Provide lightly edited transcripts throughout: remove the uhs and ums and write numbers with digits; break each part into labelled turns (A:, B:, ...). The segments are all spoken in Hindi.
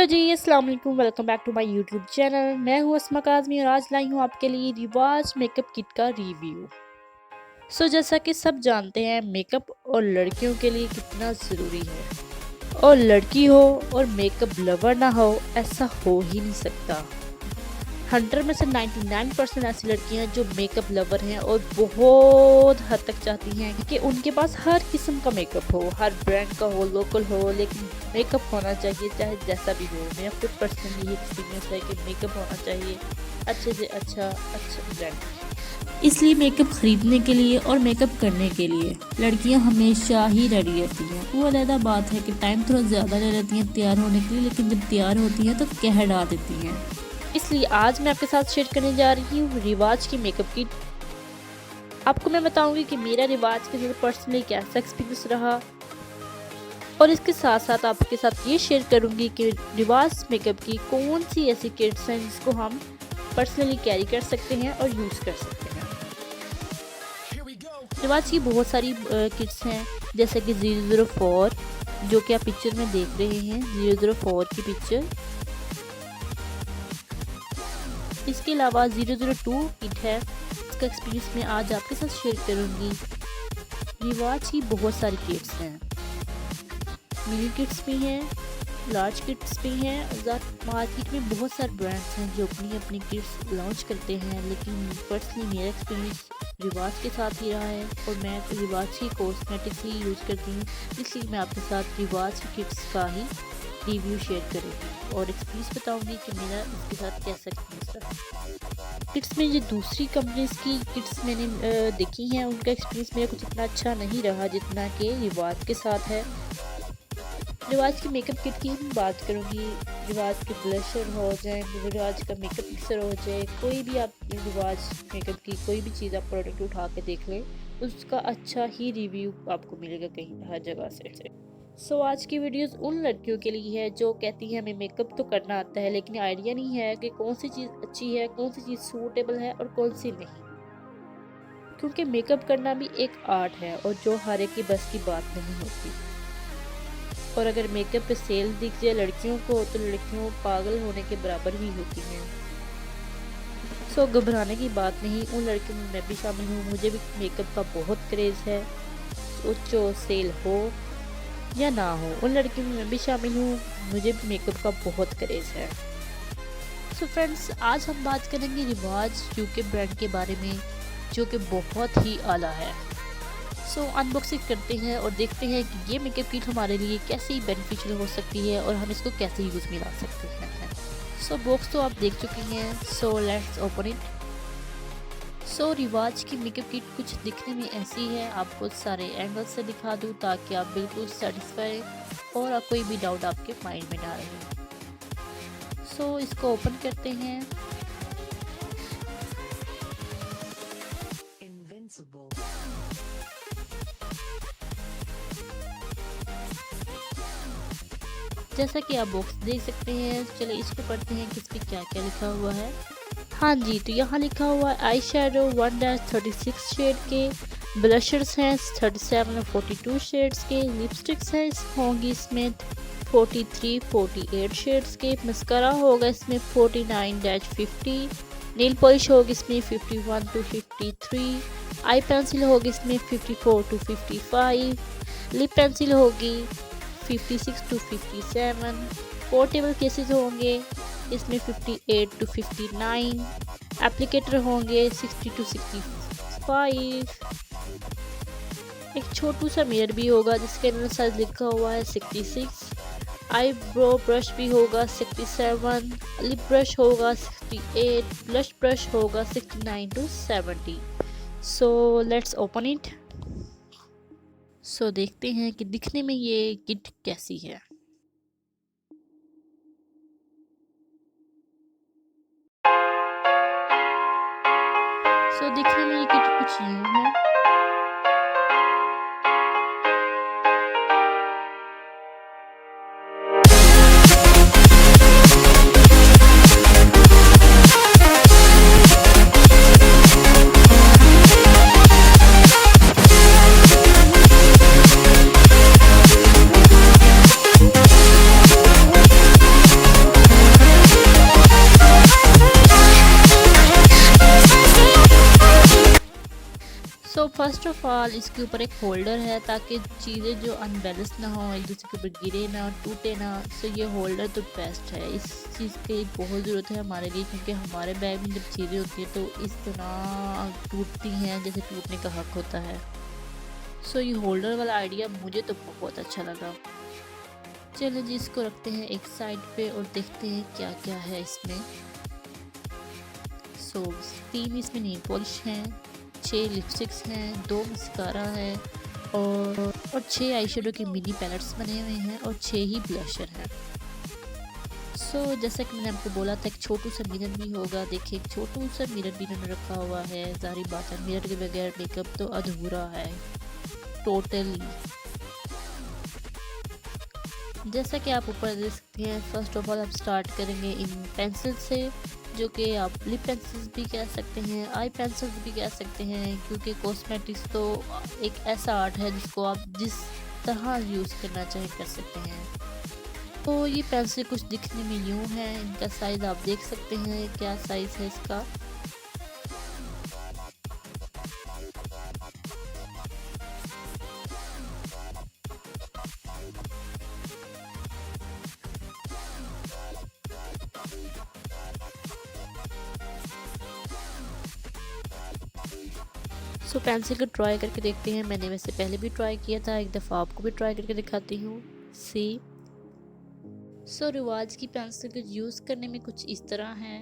A: जी, अस्सलाम वालेकुम, welcome back to my YouTube channel. मैं हूँ अस्मा काज़मी और आज लाई हूँ आपके लिए रिवाज मेकअप किट का रिव्यू। जैसा कि सब जानते हैं, मेकअप और लड़कियों के लिए कितना ज़रूरी है और लड़की हो और मेकअप लवर ना हो, ऐसा हो ही नहीं सकता। 100 में से 99% ऐसी लड़कियां हैं जो मेकअप लवर हैं और बहुत हद तक चाहती हैं कि उनके पास हर किस्म का मेकअप हो, हर ब्रांड का हो, लोकल हो, लेकिन मेकअप होना चाहिए चाहे जैसा भी हो। मेरा खुद पर्सनली एक्सपीरियंस है कि मेकअप होना चाहिए अच्छे से अच्छा ब्रांड। इसलिए मेकअप खरीदने के लिए और मेकअप करने के लिए लड़कियां हमेशा ही रेडी रहती हैं। वो अलग बात है कि टाइम थोड़ा ज़्यादा ले लेती हैं तैयार होने के लिए, लेकिन जब तैयार होती हैं तो कह डाल देती हैं। इसलिए आज मैं आपके साथ शेयर करने जा रही हूँ रिवाज की मेकअप किट। आपको मैं बताऊंगी कि मेरा रिवाज के साथ पर्सनली कैसा एक्सपीरियंस रहा और इसके साथ साथ आपके साथ ये शेयर करूंगी कि रिवाज मेकअप की कौन सी ऐसी किट्स हैं जिसको हम पर्सनली कैरी कर सकते हैं और यूज़ कर सकते हैं। रिवाज की बहुत सारी किट्स हैं, जैसे कि 004 जो कि आप पिक्चर में देख रहे हैं, 004 की पिक्चर। इसके अलावा 002 किट है, इसका एक्सपीरियंस मैं आज आपके साथ शेयर करूंगी। रिवाज की बहुत सारी किट्स हैं, मिनी किट्स भी हैं, लार्ज किट्स भी हैं। मार्केट में बहुत सारे ब्रांड्स हैं जो अपनी अपनी किट्स लॉन्च करते हैं, लेकिन पर्सनली मेरा एक्सपीरियंस रिवाज के साथ ही रहा है और मैं रिवाज की कॉस्मेटिक्स ही यूज़ करती हूँ, इसलिए मैं आपके साथ रिवाज की किट्स का ही रिव्यू शेयर करूँगी और एक्सपीरियंस बताऊँगी कि मेरा इसके साथ कैसा एक्सपीरियंस रहा। किट्स में जो दूसरी कंपनीज की किट्स मैंने देखी हैं, उनका एक्सपीरियंस मेरा कुछ इतना अच्छा नहीं रहा जितना कि रिवाज के साथ है। रिवाज की मेकअप किट की मैं बात करूँगी, रिवाज के ब्लशर हो जाए, रिवाज का मेकअप मिक्सर हो जाए, कोई भी आप रिवाज मेकअप की कोई भी चीज़ आप प्रोडक्ट उठा के देख लें, उसका अच्छा ही रिव्यू आपको मिलेगा कहीं हर जगह से। आज की वीडियोस उन लड़कियों के लिए है जो कहती हैं हमें मेकअप तो करना आता है, लेकिन आइडिया नहीं है कि कौन सी चीज़ अच्छी है, कौन सी चीज़ सूटेबल है और कौन सी नहीं। क्योंकि मेकअप करना भी एक आर्ट है और जो हर एक की बस की बात नहीं होती। और अगर मेकअप पे सेल दिख जाए लड़कियों को तो लड़कियों पागल होने के बराबर ही होती हैं। घबराने की बात नहीं, उन लड़कियों में मैं भी शामिल हूँ। मुझे भी मेकअप का बहुत क्रेज़ है, सोचो सेल हो या ना हो, उन लड़कियों में मैं भी शामिल हूँ, मुझे भी मेकअप का बहुत क्रेज़ है। फ्रेंड्स, आज हम बात करेंगे रिवाज यूके ब्रांड के बारे में जो कि बहुत ही आला है। अनबॉक्सिंग करते हैं और देखते हैं कि ये मेकअप किट हमारे लिए कैसी बेनिफिशियल हो सकती है और हम इसको कैसे यूज़ में ला सकते हैं। बॉक्स तो आप देख चुके हैं, लेट्स ओपन इट। रिवाज की मेकअप किट कुछ दिखने में ऐसी है, आपको सारे एंगल से दिखा दूँ ताकि आप बिल्कुल सेटिस्फाई और कोई भी डाउट आपके माइंड में ना रहे। इसको ओपन करते हैं। जैसा कि आप बॉक्स देख सकते हैं, चलिए इसको पढ़ते हैं कि इस पर क्या क्या लिखा हुआ है। हाँ जी, तो यहाँ लिखा हुआ है आई शेडो 1-36 शेड के, ब्लशर्स हैं 37 और 42 शेड्स के, लिपस्टिक्स हैं होंगी इसमें 43-48 शेड्स के, मस्कारा होगा इसमें 49-50, नील पॉलिश होगी इसमें 51-53, आई पेंसिल होगी इसमें 54-55, लिप पेंसिल होगी 56-57, पोर्टेबल केसेस होंगे इसमें 58-59, एप्लीकेटर होंगे 60-65, एक छोटू सा मिरर भी होगा जिसके अंदर साइज लिखा हुआ है 66, आईब्रो ब्रश भी होगा 67, लिप ब्रश होगा 68, ब्लश ब्रश होगा 69-70। Let's open it. देखते हैं कि दिखने में ये किट कैसी है। दिखने में ये किट कुछ यूं है। सो फर्स्ट ऑफ ऑल इसके ऊपर एक होल्डर है ताकि चीज़ें जो अनबैलेंस ना हो, एक दूसरे के ऊपर गिरे ना, टूटे ना। सो ये होल्डर तो बेस्ट है, इस चीज़ की बहुत ज़रूरत है हमारे लिए, क्योंकि हमारे बैग में जब चीज़ें होती हैं तो इस तरह टूटती हैं जैसे टूटने का हक होता है। सो ये होल्डर वाला आइडिया मुझे तो बहुत अच्छा लगा। चलो जी, इसको रखते हैं एक साइड पे और देखते हैं क्या क्या है इसमें। सो 3 इसमें नेल पॉलिश हैं, 6 लिपस्टिक्स हैं, 2 मस्कारा है और 6 आई शेडो के मिनी पैलेट्स बने हुए हैं और 6 ही ब्लशर हैं। सो जैसा कि मैंने आपको बोला था एक छोटू सा मिरर भी होगा। देखिए एक छोटू सा मिरर भी इन्होंने रखा हुआ है। जाहिर बात है मिरर के बगैर मेकअप तो अधूरा है टोटली। जैसा कि आप ऊपर देख सकते हैं, फर्स्ट ऑफ ऑल हम स्टार्ट करेंगे इन पेंसिल से, जो कि आप लिप पेंसिल्स भी कह सकते हैं, आई पेंसिल्स भी कह सकते हैं, क्योंकि कॉस्मेटिक्स तो एक ऐसा आर्ट है जिसको आप जिस तरह यूज़ करना चाहें कर सकते हैं। तो ये पेंसिल कुछ दिखने में यूँ है, इनका साइज़ आप देख सकते हैं क्या साइज़ है इसका। सो पेंसिल को ट्राई करके देखते हैं। मैंने वैसे पहले भी ट्राई किया था, एक दफ़ा आपको भी ट्राई करके दिखाती हूँ। सी सो रिवाज की पेंसिल को यूज़ करने में कुछ इस तरह है,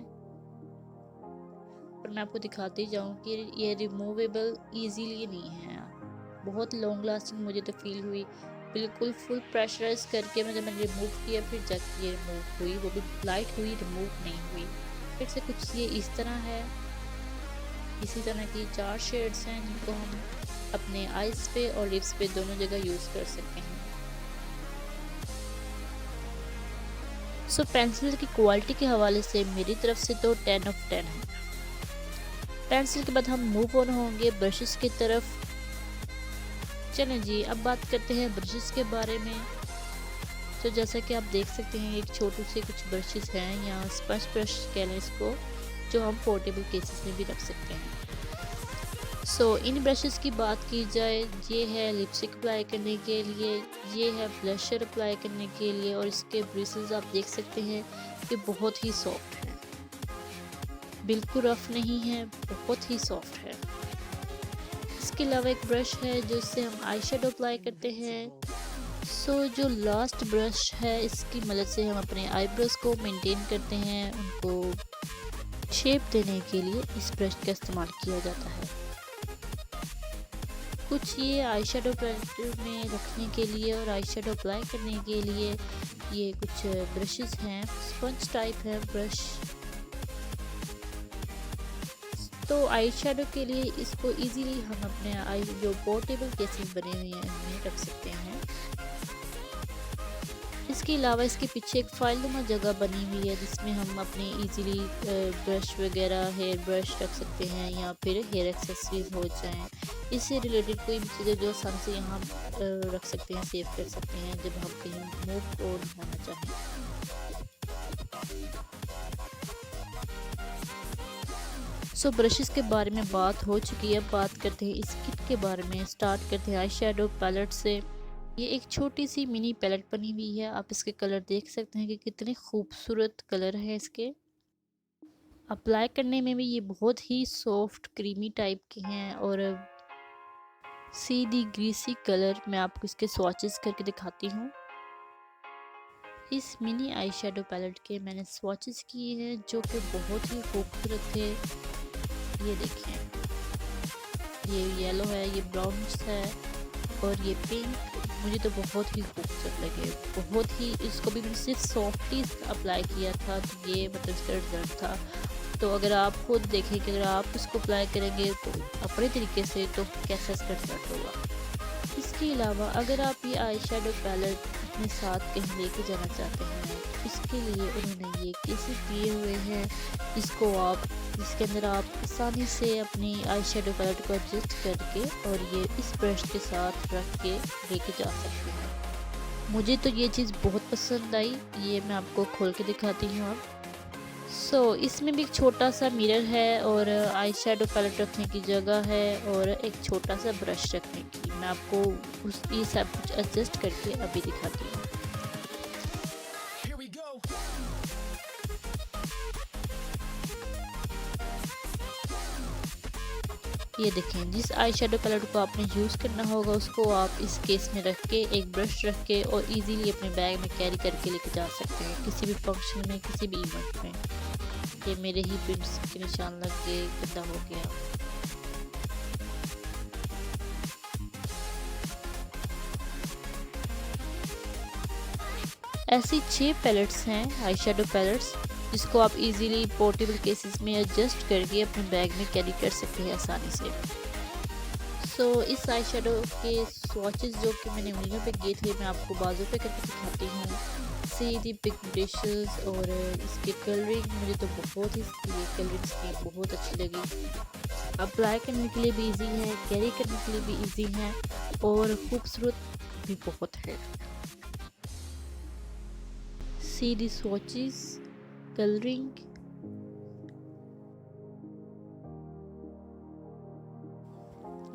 A: पर मैं आपको दिखाती जाऊँ कि ये रिमूवेबल ईजीली नहीं है, बहुत लॉन्ग लास्टिंग मुझे तो फील हुई। बिल्कुल फुल प्रेशराइज करके मैंने रिमूव किया, फिर जाके ये रिमूव हुई, वो भी लाइट हुई, रिमूव नहीं हुई। फिर से कुछ ये इस तरह है। इसी तरह की 4 शेड्स हैं जिनको हम अपने आइज़ पे और लिप्स पे दोनों जगह यूज़ कर सकते हैं। सो पेंसिल की क्वालिटी के हवाले से मेरी तरफ से तो 10 ऑफ 10 है। पेंसिल के बाद हम मूव ऑन होंगे ब्रशेस की तरफ। चलें जी, अब बात करते हैं ब्रशेस के बारे में। तो जैसा कि आप देख सकते हैं एक छोटू से कुछ ब्रशेस हैं, या स्पंज ब्रश कह लें इसको, जो हम पोर्टेबल केसेस में भी रख सकते हैं। सो इन ब्रशेस की बात की जाए, ये है लिपस्टिक अप्लाई करने के लिए, ये है ब्लशर अप्लाई करने के लिए, और इसके ब्रिसल्स आप देख सकते हैं कि बहुत ही सॉफ्ट है, बिल्कुल रफ नहीं है, बहुत ही सॉफ्ट है। इसके अलावा एक ब्रश है जो इससे हम आई शेडो अप्लाई करते हैं। सो जो लास्ट ब्रश है इसकी मदद से हम अपने आईब्रोज को मेंटेन करते हैं, उनको शेप देने के लिए इस ब्रश का इस्तेमाल किया जाता है। कुछ ये आई शेडो पैलेट में रखने के लिए और आई शेडो अप्लाई करने के लिए ये कुछ ब्रशेस हैं, स्पंज टाइप है ब्रश। तो आई शेडो के लिए इसको इजीली हम अपने आई जो पोर्टेबल केसेस बने हुए हैं उनमें रख सकते हैं। इसके अलावा इसके पीछे एक फाइलनुमा जगह बनी हुई है जिसमें हम अपने इजीली ब्रश वगैरह, हेयर ब्रश रख सकते हैं, या फिर हेयर एक्सेसरीज हो जाएं, इससे रिलेटेड कोई भी चीज़ें जो आसानी से यहाँ रख सकते हैं, सेव कर सकते हैं जब हम कहीं मूव और होना चाहें। सो ब्रशेस के बारे में बात हो चुकी है, बात करते हैं इस किट के बारे में। स्टार्ट करते हैं आई शेडो पैलेट से। ये एक छोटी सी मिनी पैलेट बनी हुई है, आप इसके कलर देख सकते हैं कि कितने खूबसूरत कलर है इसके। अप्लाई करने में भी ये बहुत ही सॉफ्ट क्रीमी टाइप के हैं और सीधी ग्रीसी कलर। मैं आपको इसके स्वॉचेस करके दिखाती हूँ। इस मिनी आई शेडो पैलेट के मैंने स्वॉचेस किए हैं जो कि बहुत ही खूबसूरत थे। ये देखें, ये येलो है, ये ब्राउन है और ये पिंक। मुझे तो बहुत ही खूबसूरत लगे, बहुत ही। इसको भी मैंने सिर्फ सॉफ्टी अप्लाई किया था, तो ये मतलब इसका रिजल्ट था। तो अगर आप खुद देखें कि अगर आप इसको अप्लाई करेंगे तो अपने तरीके से, तो कैसा इसका रिजल्ट होगा। इसके अलावा अगर आप ये आई शेडो पैलेट अपने साथ कहीं लेके जाना चाहते हैं, इसके लिए उन्होंने ये केसेस दिए हुए हैं जिसके अंदर आप आसानी से अपनी आई शेडो पैलेट को एडजस्ट करके और ये इस ब्रश के साथ रख के लेके जा सकते हैं। मुझे तो ये चीज़ बहुत पसंद आई, ये मैं आपको खोल के दिखाती हूँ अब। इसमें भी एक छोटा सा मिरर है और आई शेडो पैलेट रखने की जगह है और एक छोटा सा ब्रश रखने की। मैं आपको ये सब कुछ एडजस्ट करके अभी दिखाती हूँ। ये देखें, जिस आई शेडो पैलेट को आपने यूज़ करना होगा उसको आप इस केस में रख के एक ब्रश रख के और इजीली अपने बैग में कैरी करके लेके जा सकते हैं किसी भी फंक्शन में, किसी भी इवेंट में। ये मेरे ही प्रिंट्स के निशान लग के गंदा हो गया। ऐसी 6 पैलेट्स हैं आई शेडो पैलेट्स, जिसको आप इजीली पोर्टेबल केसेस में एडजस्ट करके अपने बैग में कैरी कर सकते हैं आसानी से। इस आई शेडो के स्वॉचेस जो कि मैंने उंगलियों पे किए थे, मैं आपको बाजू पे करके दिखाती हूँ। सी दी पिगमेंटेशंस और इसकी कलरिंग मुझे तो बहुत ही कलरिंग स्कीम बहुत अच्छी लगी। अप्लाई करने के लिए भी इजी है, कैरी करने के लिए भी इजी है और खूबसूरत भी बहुत है। सी दी स्वॉचेस, कलरिंग।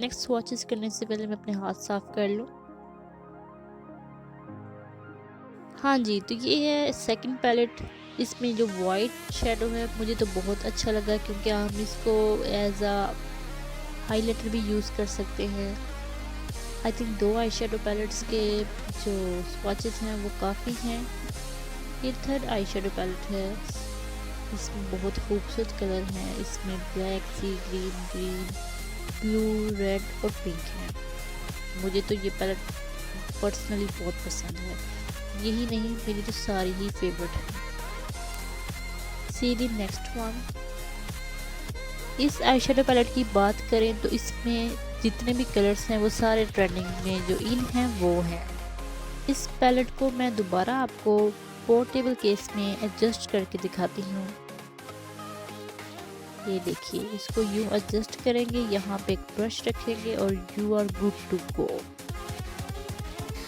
A: नेक्स्ट स्वॉचेस करने से पहले मैं अपने हाथ साफ कर लूँ। हाँ जी, तो ये है सेकंड पैलेट। इसमें जो वाइट शेडो है मुझे तो बहुत अच्छा लगा क्योंकि हम इसको एज अ हाइलाइटर भी यूज़ कर सकते हैं। I think 2 eye shadow pallets के जो स्वॉचेस हैं वो काफ़ी हैं। ये थर्ड आई शेडो पैलेट है। इसमें बहुत खूबसूरत कलर हैं। इसमें ब्लैक, सी ग्रीन, ग्रीन, ब्लू, रेड और पिंक है। मुझे तो ये पैलेट पर्सनली बहुत पसंद है। यही नहीं, मेरी तो सारी ही फेवरेट है। सी दी नेक्स्ट वन। इस आई शेडो पैलेट की बात करें तो इसमें जितने भी कलर्स हैं वो सारे ट्रेंडिंग में जो इन हैं वो हैं। इस पैलेट को मैं दोबारा आपको पोर्टेबल केस में एडजस्ट करके दिखाती हूँ। ये देखिए, इसको यूँ एडजस्ट करेंगे, यहाँ पे एक ब्रश रखेंगे और you are good to go.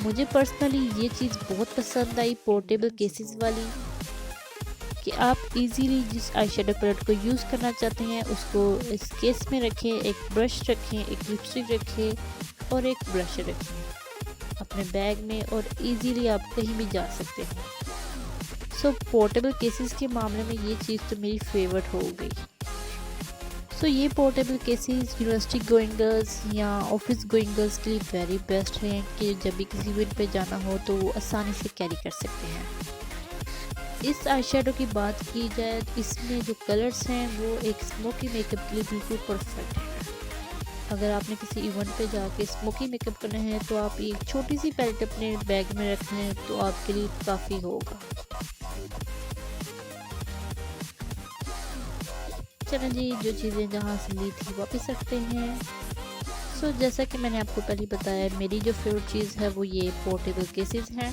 A: मुझे पर्सनली ये चीज़ बहुत पसंद आई पोर्टेबल केसेस वाली, कि आप इजीली जिस आई शेडो पैलेट को यूज़ करना चाहते हैं उसको इस केस में रखें, एक ब्रश रखें, एक लिपस्टिक रखें और एक ब्रश रखें अपने बैग में और इजीली आप कहीं भी जा सकते हैं। पोर्टेबल केसेस के मामले में ये चीज़ तो मेरी फेवरेट हो गई। ये portable cases university going girls या ऑफिस गोइंग गर्ल्स के लिए वेरी बेस्ट हैं कि जब भी किसी इवेंट पे जाना हो तो वो आसानी से कैरी कर सकते हैं। इस आई शेडो की बात की जाए तो इसमें जो कलर्स हैं वो एक स्मोकी मेकअप के लिए बिल्कुल परफेक्ट है। अगर आपने किसी इवेंट पे जाके स्मोकी मेकअप करना है तो आप एक छोटी सी पैलेट अपने बैग में रख लें तो आपके लिए काफ़ी होगा। चलें जी, जो चीज़ें जहाँ से ली थी वापस रखते हैं। जैसा कि मैंने आपको पहले बताया, मेरी जो फेवरेट चीज़ है वो ये पोर्टेबल केसेस हैं,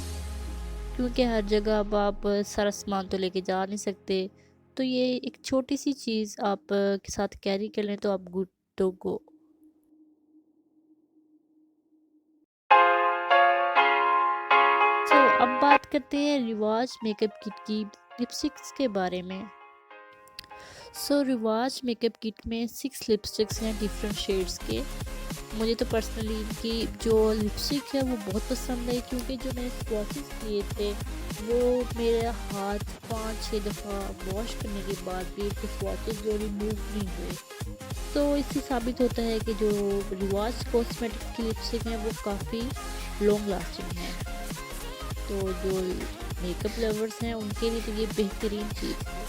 A: क्योंकि हर जगह अब आप सारा सामान तो लेके जा नहीं सकते। तो ये एक छोटी सी चीज़ आप के साथ कैरी कर लें तो आप गुड टू गो। अब बात करते हैं रिवाज मेकअप किट की लिपस्टिक्स के बारे में। रिवाज मेकअप किट में 6 लिपस्टिक्स हैं डिफरेंट शेड्स के। मुझे तो पर्सनली इनकी जो लिपस्टिक है वो बहुत पसंद आई, क्योंकि जो मैंने स्वॉचेस किए थे वो मेरे हाथ 5-6 दफ़ा वॉश करने के बाद भी इनके स्वॉचेस जो रिमूव नहीं हुए। तो इससे साबित होता है कि जो रिवाज कॉस्मेटिक की लिपस्टिक है वो काफ़ी लॉन्ग लास्टिंग है। तो जो मेकअप लवर्स हैं उनके लिए तो ये बेहतरीन चीज़ है।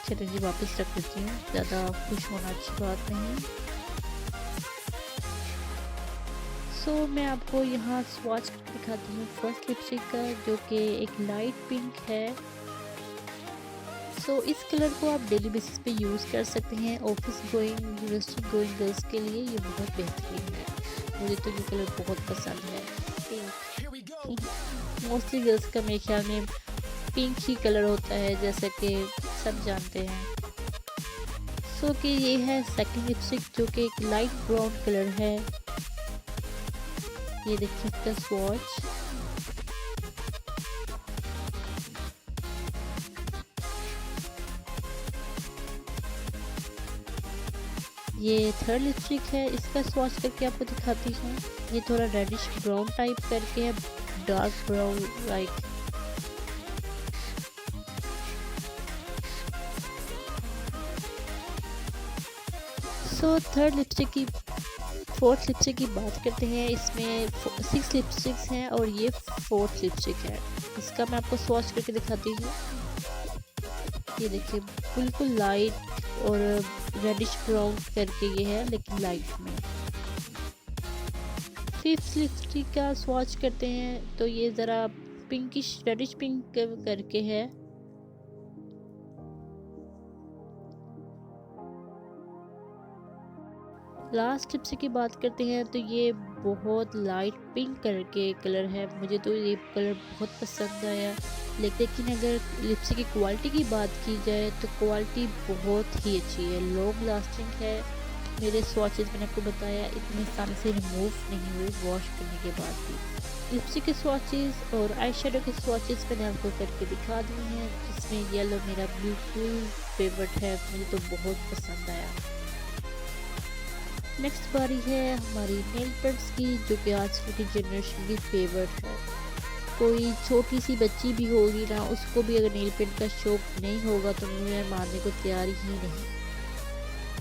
A: चलिए जी, वापस रख देती हूँ, ज़्यादा खुश होना अच्छी बात नहीं। मैं आपको यहाँ स्वॉच करके दिखाती हूँ फर्स्ट लिपस्टिक का, जो कि एक लाइट पिंक है। इस कलर को आप डेली बेसिस पे यूज़ कर सकते हैं। Office going, university going girls के लिए ये बहुत बेहतरीन है। मुझे तो ये कलर बहुत पसंद है, पिंक। मोस्टली गर्ल्स का मेरे ख्याल में पिंक ही कलर होता है, जैसा कि सब जानते हैं। कि ये है सेकंड लिपस्टिक, जो कि एक लाइट ब्राउन कलर है। ये देखिए इसका स्वॉच। ये थर्ड लिपस्टिक है, इसका स्वॉच करके आपको दिखाती हूँ। ये थोड़ा रेडिश ब्राउन टाइप करके है, dark brown like. So third lipstick की फोर्थ लिपस्टिक की बात करते हैं। इसमें 6 लिपस्टिक्स हैं और ये फोर्थ लिपस्टिक है। इसका मैं आपको स्वॉच करके दिखाती हूँ। ये देखिए बिल्कुल लाइट और रेडिश ब्राउन करके ये है, लेकिन लाइट में। फिफ्थ लिपस्टिक का स्वॉच करते हैं तो ये ज़रा पिंकिश रेडिश पिंक करके है। लास्ट लिपस्टिक की बात करते हैं तो ये बहुत लाइट पिंक कलर के कलर है। मुझे तो ये कलर बहुत पसंद आया। लेकिन अगर लिपस्टिक की क्वालिटी की बात की जाए तो क्वालिटी बहुत ही अच्छी है, लॉन्ग लास्टिंग है। मेरे स्वॉचेस मैंने आपको बताया इतने आसानी से रिमूव नहीं हुए वॉश करने के बाद भी। लिपस्टिक के स्वॉचेस और आई शेडो के स्वॉचेस मैंने आपको करके दिखा दिए हैं, जिसमें येलो मेरा बिल्कुल फेवरेट है, मुझे तो बहुत पसंद आया। नेक्स्ट बारी है हमारी नेल पेंट्स की, जो कि आजकल की जनरेशन की फेवरेट है। कोई छोटी सी बच्ची भी होगी ना, उसको भी अगर नेल पेंट का शौक नहीं होगा तो मुझे मारने को तैयार ही नहीं।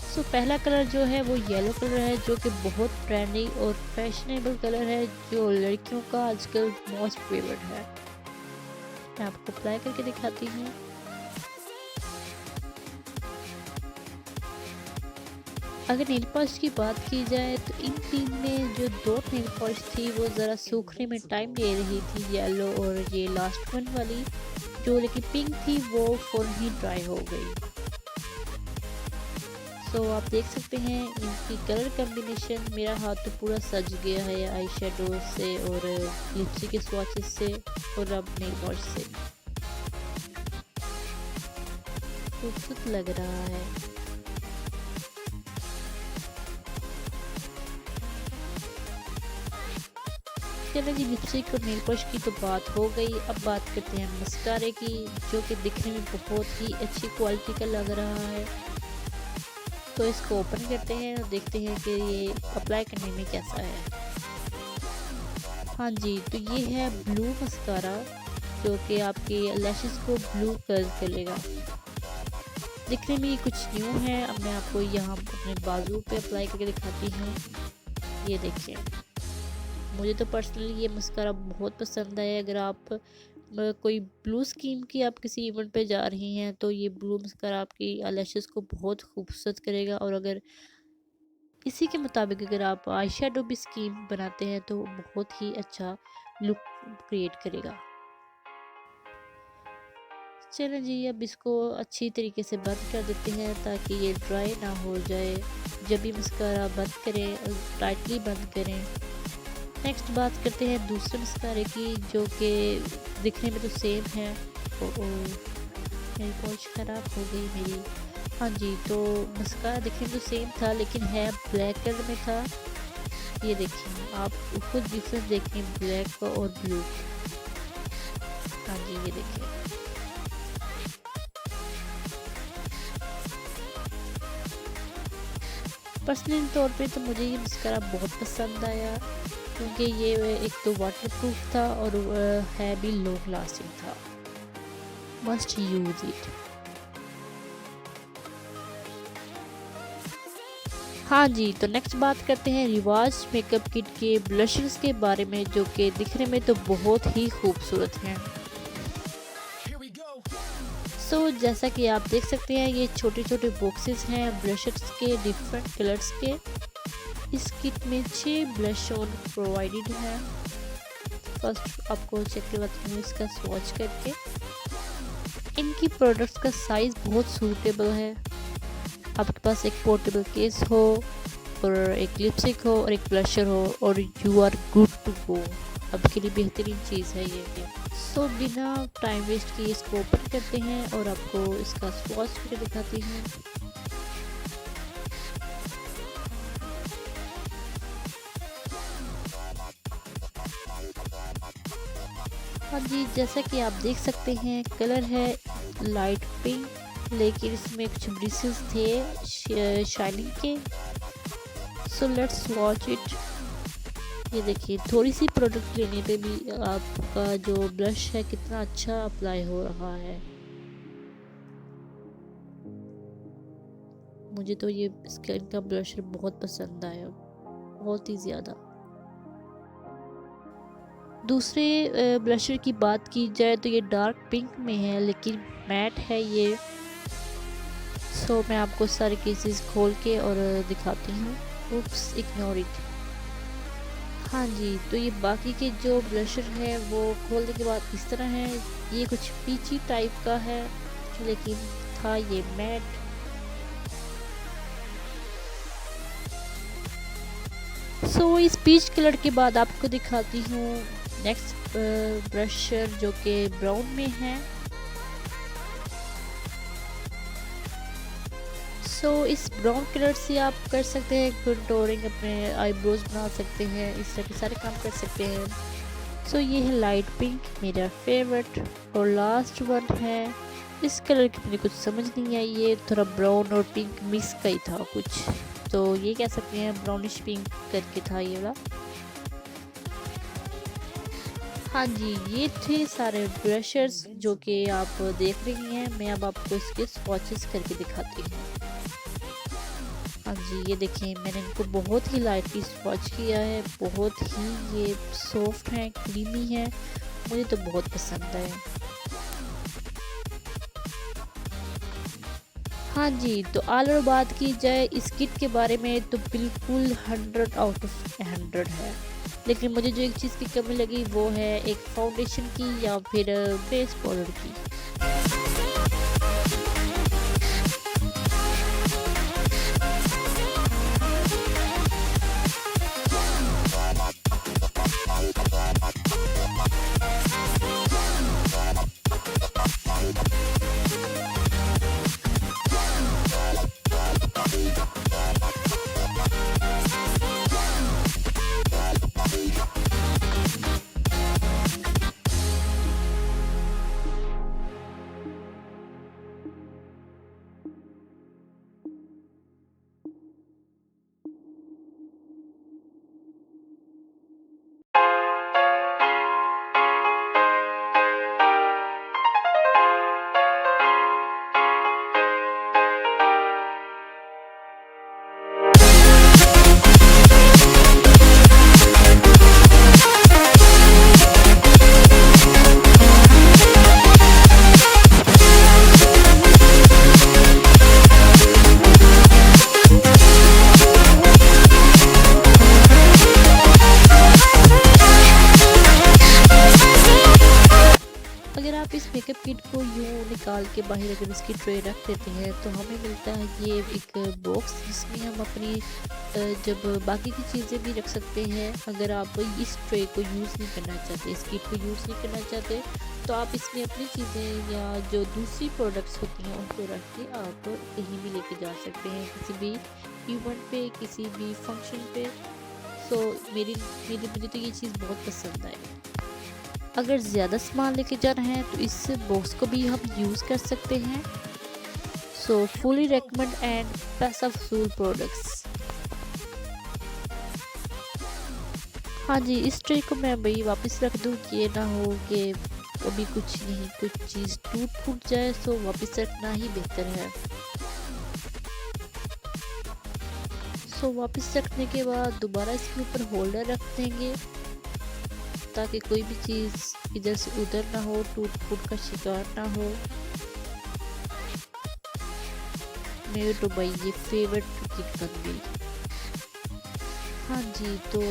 A: सो पहला कलर जो है वो येलो कलर है, जो कि बहुत ट्रेंडी और फैशनेबल कलर है, जो लड़कियों का आजकल मोस्ट फेवरेट है। मैं आपको अप्लाई करके दिखाती हूँ। अगर नेल पॉलिश की बात की जाए तो इन तीन में जो दो नेल पॉलिश थी वो ज़रा सूखने में टाइम ले रही थी, येलो और ये लास्ट वन वाली जो लेकिन पिंक थी वो फौरन ही ड्राई हो गई। सो आप देख सकते हैं इनकी कलर कॉम्बिनेशन, मेरा हाथ तो पूरा सज गया है आई शेडो से और लिपस्टिक के स्वॉचेस से और अब नेल पॉलिश से। खूबसूरत लग रहा है। चलो जी, लिपस्टिक और नेल पॉलिश की तो बात हो गई। अब बात करते हैं मस्कारे की, जो कि दिखने में बहुत ही अच्छी क्वालिटी का लग रहा है। तो इसको ओपन करते हैं और देखते हैं कि ये अप्लाई करने में कैसा है। हाँ जी, तो ये है ब्लू मस्कारा, जो कि आपके लैशेस को ब्लू करेगा। दिखने में ये कुछ न्यू है। अब मैं आपको यहाँ अपने बाजू पे अप्लाई करके दिखाती हूँ। ये देखिए, मुझे तो पर्सनली ये मस्कारा बहुत पसंद आया। अगर आप कोई ब्लू स्कीन की आप किसी इवेंट पे जा रही हैं तो ये ब्लू मस्कारा आपकी लैशेस को बहुत खूबसूरत करेगा, और अगर इसी के मुताबिक अगर आप आई शेडो भी स्कीम बनाते हैं तो बहुत ही अच्छा लुक क्रिएट करेगा। चलें जी, अब इसको अच्छी तरीके से बंद कर देते हैं ताकि ये ड्राई ना हो जाए। जब भी मस्कारा बंद करें टाइटली बंद करें। नेक्स्ट बात करते हैं दूसरे मस्कारे की, जो कि दिखने में तो सेम है। मेरी पॉलिश ख़राब हो गई मेरी। हाँ जी, तो मस्कारा दिखने में तो सेम था लेकिन है ब्लैक कलर में था। ये देखिए, आप खुद डिफरेंस देखें ब्लैक का और ब्लू। हाँ जी, ये देखिए। पर्सनल तौर पे तो मुझे ये मस्कारा बहुत पसंद आया, क्योंकि ये एक तो वाटरप्रूफ था और है भी लॉन्ग लास्टिंग था। Must use it. हाँ जी, तो नेक्स्ट बात करते हैं रिवाज मेकअप किट के ब्लशर्स के बारे में, जो कि दिखने में तो बहुत ही खूबसूरत हैं। सो जैसा कि आप देख सकते हैं ये छोटे छोटे बॉक्सेस हैं ब्लशर्स के डिफरेंट कलर्स के। इस किट में 6 ब्लश ऑन प्रोवाइडेड है। फर्स्ट आपको चेक करवाती हूँ इसका स्वॉच करके। इनकी प्रोडक्ट्स का साइज़ बहुत सूटेबल है। आपके पास एक पोर्टेबल केस हो और एक लिपस्टिक हो और एक ब्लशर हो और you are good to go. आपके लिए बेहतरीन चीज़ है ये। सो बिना टाइम वेस्ट किए इसको ओपन करते हैं और आपको इसका स्वॉच करके दिखाती हूँ। जी, जैसा कि आप देख सकते हैं कलर है लाइट पिंक, लेकिन इसमें कुछ ब्रिसेस थे शाइनिंग के। So let's watch it. ये देखिए, थोड़ी सी प्रोडक्ट लेने पे भी आपका जो ब्लश है कितना अच्छा अप्लाई हो रहा है। मुझे तो ये स्किन का ब्लशर बहुत पसंद आया, बहुत ही ज़्यादा। दूसरे ब्लशर की बात की जाए तो ये डार्क पिंक में है, लेकिन मैट है ये। सो मैं आपको सारे केसेस खोल के और दिखाती हूँ। उप्स, इग्नोर इट। हाँ जी, तो ये बाकी के जो ब्लशर है वो खोलने के बाद इस तरह है। ये कुछ पीची टाइप का है, लेकिन था ये मैट। सो इस पीच कलर के बाद आपको दिखाती हूँ नेक्स्ट ब्रशर जो कि ब्राउन में है। सो इस ब्राउन कलर से आप कर सकते हैं कंटूरिंग, अपने आईब्रोज बना सकते हैं, इस तरह के सारे काम कर सकते हैं। सो ये है लाइट पिंक, मेरा फेवरेट। और लास्ट वन है, इस कलर की मुझे कुछ समझ नहीं आई, ये थोड़ा ब्राउन और पिंक मिक्स का ही था कुछ, तो ये कह सकते हैं ब्राउनिश पिंक करके था ये वाला। हाँ जी, ये थे सारे ब्रशर्स जो कि आप देख रही हैं। मैं अब आपको इसके स्वॉचेस करके दिखाती हूँ। हाँ जी, ये देखिए, मैंने इनको बहुत ही लाइटली स्वॉच किया है। बहुत ही ये सॉफ्ट है, क्रीमी है, मुझे तो बहुत पसंद है। हाँ जी, तो और बात की जाए इस किट के बारे में तो बिल्कुल 100 आउट ऑफ 100 है। लेकिन मुझे जो एक चीज़ की कमी लगी वो है एक फाउंडेशन की या फिर बेस पाउडर की। अगर आप इस मेकअप किट को यूँ निकाल के बाहर अगर इसकी ट्रे रख देते हैं तो हमें मिलता है ये एक बॉक्स, जिसमें हम अपनी जब बाकी की चीज़ें भी रख सकते हैं। अगर आप इस ट्रे को यूज़ नहीं करना चाहते, इस किट को यूज़ नहीं करना चाहते, तो आप इसमें अपनी चीज़ें या जो दूसरी प्रोडक्ट्स होती हैं उनको रख के आप कहीं भी लेके जा सकते हैं, किसी भी इवेंट पे, किसी भी फंक्शन पे। सो मुझे तो ये चीज़ बहुत पसंद आई। अगर ज़्यादा सामान लेके जाना है तो इस बॉक्स को भी हम यूज़ कर सकते हैं। सो फुली रेकमेंड एंड पैसा वसूल प्रोडक्ट्स। हाँ जी, इस ट्रे को मैं भाई वापस रख दूँ, ये ना हो कि कभी कुछ नहीं कुछ चीज़ टूट फूट जाए, सो वापस रखना ही बेहतर है। सो वापस रखने के बाद दोबारा इसके ऊपर होल्डर रख देंगे, ताकि कोई भी चीज़ इधर से उधर ना हो, टूट फूट का शिकार ना हो। मेरे तो भाई ये फेवरेट किट बन गई। हाँ जी, तो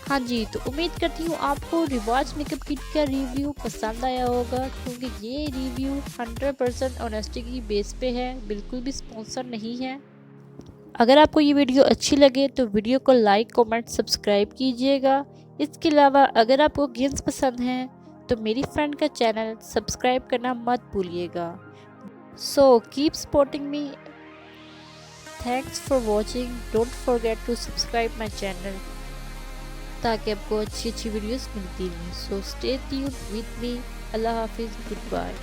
A: हाँ जी, तो उम्मीद करती हूँ आपको रिवाज मेकअप किट का रिव्यू पसंद आया होगा, क्योंकि ये रिव्यू 100% ऑनेस्टी की बेस पे है, बिल्कुल भी स्पॉन्सर नहीं है। अगर आपको ये वीडियो अच्छी लगे तो वीडियो को लाइक, कमेंट, सब्सक्राइब कीजिएगा। इसके अलावा अगर आपको गेम्स पसंद हैं तो मेरी फ्रेंड का चैनल सब्सक्राइब करना मत भूलिएगा। So keep supporting me. Thanks for watching. Don't forget to subscribe my channel ताकि आपको अच्छी अच्छी वीडियोस मिलती रहें। So stay tuned with me. अल्लाह हाफिज़। Good bye.